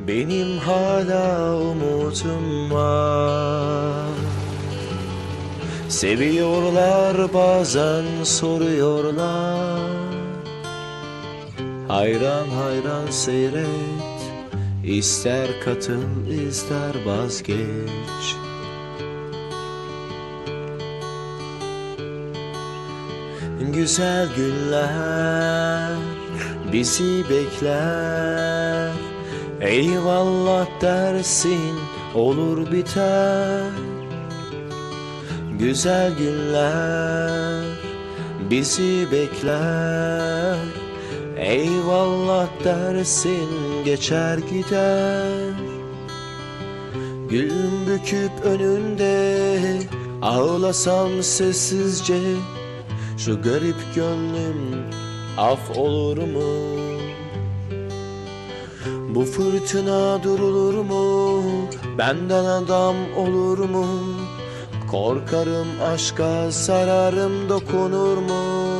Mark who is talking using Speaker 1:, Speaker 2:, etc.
Speaker 1: Benim hala umudum var. Seviyorlar bazen soruyorlar. Hayran hayran seyret, İster katıl ister vazgeç. Güzel günler bizi bekler. Eyvallah dersin olur biter. Güzel günler bizi bekler. Eyvallah dersin geçer gider. Gülüm büküp önünde ağlasam sessizce, şu garip gönlüm af olur mu? Bu fırtına durulur mu? Benden adam olur mu? Korkarım aşka zararım dokunur mu?